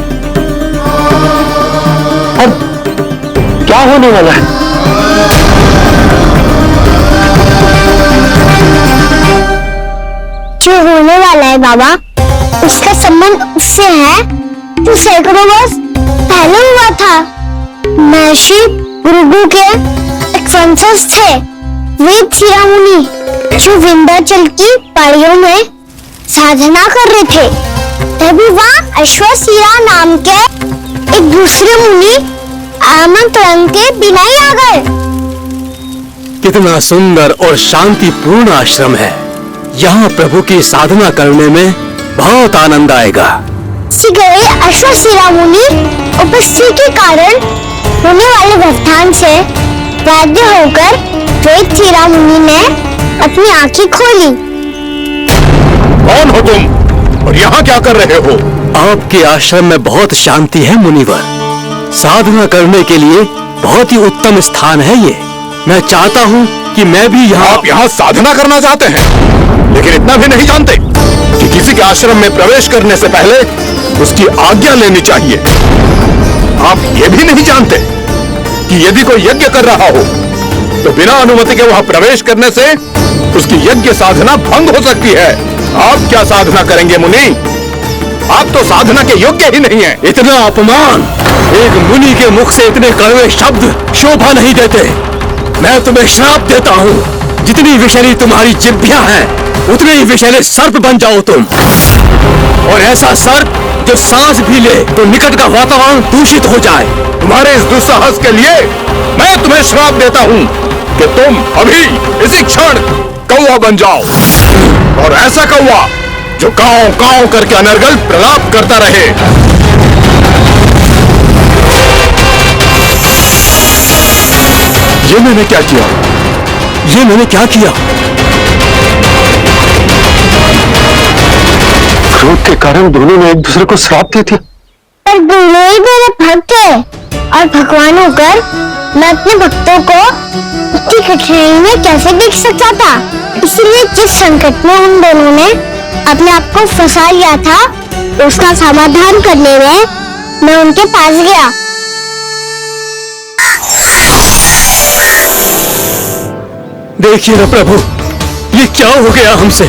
और क्या होने वाला है? जो होने वाला है बाबा, उसका संबंध उससे है जो सैकड़ों वर्ष पहले हुआ था। महर्षि भृगु के एक वंशज थे, वेदशिरा मुनि, जो विंध्याचल की पहाड़ियों में साधना कर रहे थे। तभी वहाँ अश्वशिरा नाम के एक दूसरे मुनि आमंत्रण के बिना ही आ गए। कितना सुंदर और शांतिपूर्ण आश्रम है। यहाँ प्रभु की साधना करने में बहुत आनंद आएगा। गए अश्वशिरा मुनि उपस्थिति के कारण होने वाले व्यवधान से बाध्य होकर वेदशिरा मुनि ने अपनी आंखें खोली। कौन हो तुम और यहाँ क्या कर रहे हो? आपके आश्रम में बहुत शांति है मुनिवर। साधना करने के लिए बहुत ही उत्तम स्थान है ये। मैं चाहता हूँ कि मैं भी यहाँ। आप यहाँ साधना करना चाहते हैं, लेकिन इतना भी नहीं जानते कि किसी के आश्रम में प्रवेश करने से पहले उसकी आज्ञा लेनी चाहिए। आप ये भी नहीं जानते कि यदि कोई यज्ञ कर रहा हो तो बिना अनुमति के वहां प्रवेश करने से उसकी यज्ञ साधना भंग हो सकती है। आप क्या साधना करेंगे मुनि? आप तो साधना के योग्य ही नहीं हैं। इतना अपमान! एक मुनि के मुख से इतने कड़वे शब्द शोभा नहीं देते। मैं तुम्हें श्राप देता हूँ, जितनी विषैली तुम्हारी जिह्वा है उतने ही विषैले सर्प बन जाओ तुम। और ऐसा सर्प जो सांस भी ले तो निकट का वातावरण दूषित हो जाए। तुम्हारे इस दुस्साहस के लिए मैं तुम्हें श्राप देता हूँ कि तुम अभी इसी क्षण कौवा बन जाओ, और ऐसा कौवा जो कांव कांव करके अनर्गल प्रलाप करता रहे। ये मैंने क्या किया? ये मैंने क्या किया? क्रोध के कारण दोनों ने एक दूसरे को श्राप दे दिया। पर दोनों ही मेरे भक्त है, और भगवान होकर मैं अपने भक्तों को इतनी कठिनाई में कैसे देख सकता था? इसलिए जिस संकट में उन दोनों ने अपने आप को फंसा लिया था, उसका समाधान करने में मैं उनके पास गया। देखिए ना प्रभु, ये क्या हो गया हमसे?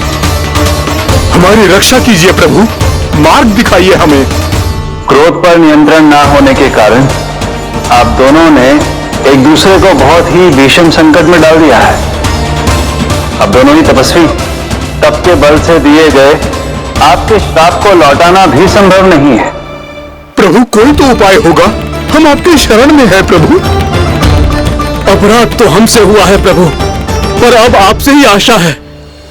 हमारी रक्षा कीजिए प्रभु, मार्ग दिखाइए हमें। क्रोध पर नियंत्रण ना होने के कारण आप दोनों ने एक दूसरे को बहुत ही विषम संकट में डाल दिया है। अब दोनों ही तपस्वी तप के बल से दिए गए आपके श्राप को लौटाना भी संभव नहीं है। प्रभु कोई तो उपाय होगा, हम आपकी शरण में हैं प्रभु। अपराध तो हमसे हुआ है प्रभु, पर अब आपसे ही आशा है।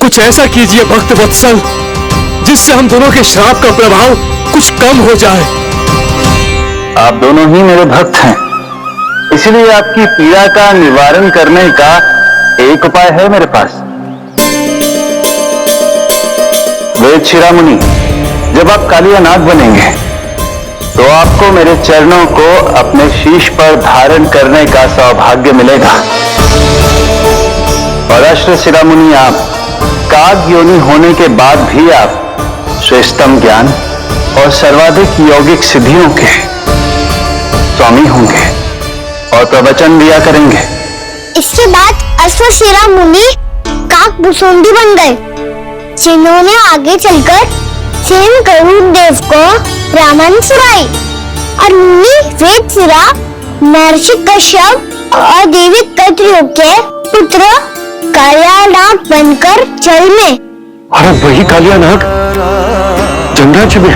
कुछ ऐसा कीजिए भक्त वत्सल, जिससे हम दोनों के श्राप का प्रभाव कुछ कम हो जाए। आप दोनों ही मेरे भक्त हैं, इसलिए आपकी पीड़ा का निवारण करने का एक उपाय है मेरे पास। वेद शिरोमणि, जब आप कालिया नाग बनेंगे तो आपको मेरे चरणों को अपने शीश पर धारण करने का सौभाग्य मिलेगा। और अश्र शिरोमणि, आप काग योनि होने के बाद भी आप श्रेष्ठतम ज्ञान और सर्वाधिक यौगिक सिद्धियों के स्वामी होंगे और प्रवचन दिया करेंगे। इसके बाद अश्वशिरा मुनि काकभूषुंडी बन गए, जिन्होंने आगे चलकर स्वयं गरुड़ देव को रामायण सुनाई। और मुनि वेदशिरा महर्षि कश्यप और देवी कत्रियों के पुत्र कालियानाग बनकर जल में। अरे वही कालियानाग जमराज्य में,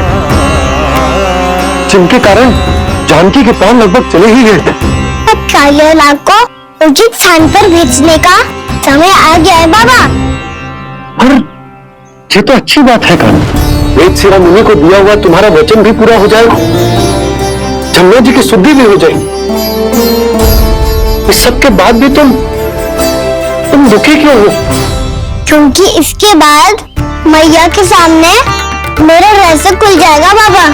जिनके कारण जानकी के प्राण लगभग चले ही गए थे। अब कालियानाग को उचित स्थान पर भेजने का समय आ गया है बाबा। और ये तो अच्छी बात है कान्हा, वेदशिरा मुनि को दिया हुआ तुम्हारा वचन भी पूरा हो जाएगा, जमुना जी की शुद्धि भी हो जाएगी। इस सब के बाद भी तुम दुखी क्यों हो? क्योंकि इसके बाद मैया के सामने मेरा रहस्य खुल जाएगा बाबा।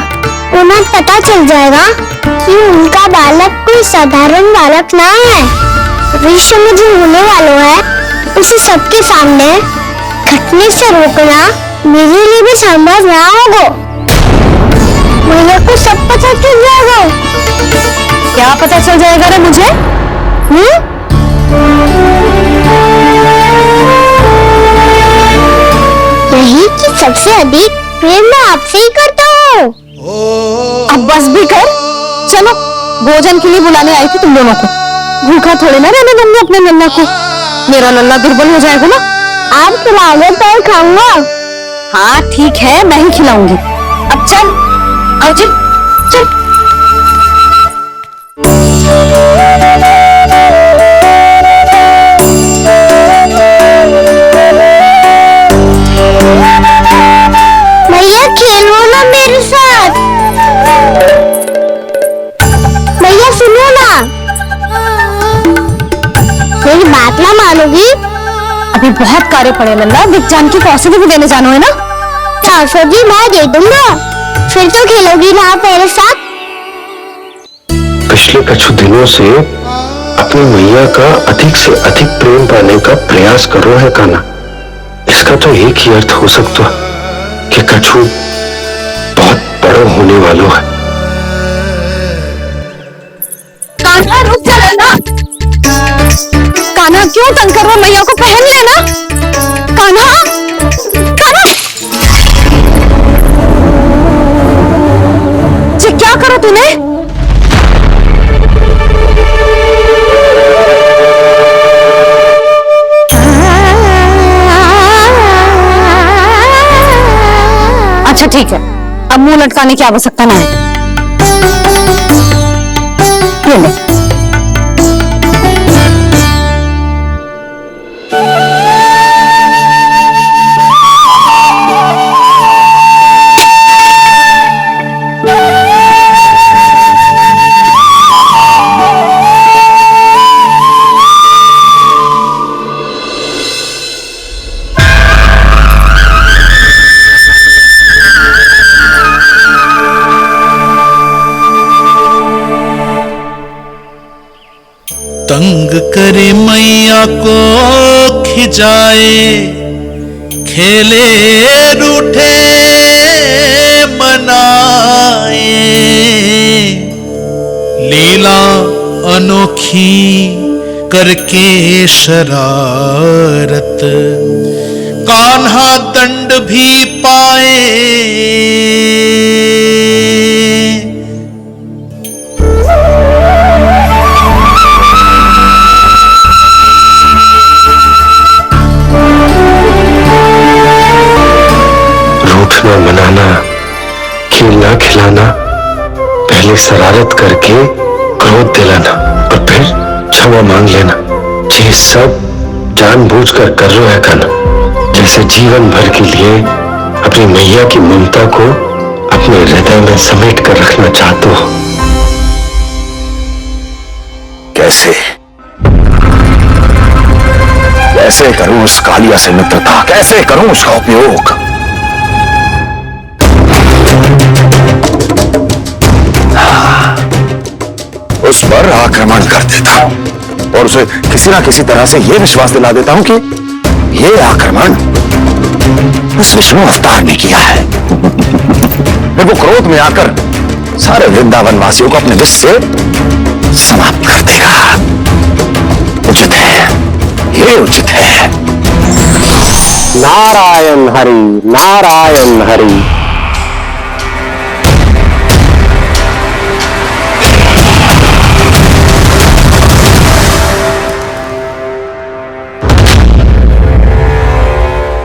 उन्हें पता चल जाएगा कि उनका बालक कोई साधारण बालक ना है। भविष्य में जो होने वाला है उसे सबके सामने घटने से रोकना मेरे लिए भी संभव ना होगा। मैया को सब पता चल जाएगा। क्या पता चल जाएगा रे मुझे? यही कि सबसे अधिक प्रेम मैं आपसे ही करता हूँ। अब बस भी कर, चलो भोजन के लिए बुलाने आई थी तुम दोनों को। भूखा थोड़े ना रहने दूंगी अपने नन्ना को, मेरा नन्ना दुर्बल हो जाएगा ना। आप खिलाओगे तो खाऊंगा। हाँ ठीक है, मैं ही खिलाऊंगी। अब चल आओ जी, चल। भैया खेलो ना मेरे साथ। भैया सुनो ना, मेरी बात ना मानोगी? अभी बहुत कार्य पड़े नन्ना, विज्ञान की औषधि भी देने जाना है ना। क्या औषधि मैं दे दूंगा, फिर तो खेलोगी ना मेरे साथ। पिछले कुछ दिनों से अपनी मैया का अधिक से अधिक प्रेम पाने का प्रयास कर रहा है कान्हा। इसका तो एक ही अर्थ हो सकता कि कछु बहुत बड़ा होने वाला है। कान्हा रुक जा नन्ना। कान्हा क्यों तंग कर रहा, मैया को पहन लेना। कान्हा, कान्हा, ये क्या करा तूने? अच्छा ठीक है, अब मुंह लटकाने की आवश्यकता ना है। ये ले। तंग करे मैया को खिजाए, खेले रूठे मनाए, लीला अनोखी करके शरारत, कान्हा दंड भी पाए। बांटना, मनाना, खेलना खिलाना, पहले शरारत करके क्रोध दिलाना और फिर क्षमा मांग लेना, ये सब जानबूझकर कर रहे हैं कन, जैसे जीवन भर के लिए अपनी मैया की ममता को अपने हृदय में समेट कर रखना चाहते हो। कैसे कैसे करूं उस कालिया से मित्रता, कैसे करूं उसका उपयोग? उस पर आक्रमण कर देता हूं और उसे किसी ना किसी तरह से यह विश्वास दिला देता हूं कि यह आक्रमण उस विष्णु अवतार ने किया है। फिर वो क्रोध में आकर सारे वृंदावन वासियों को अपने विष से समाप्त कर देगा। उचित है, ये उचित है। नारायण हरि, नारायण हरि।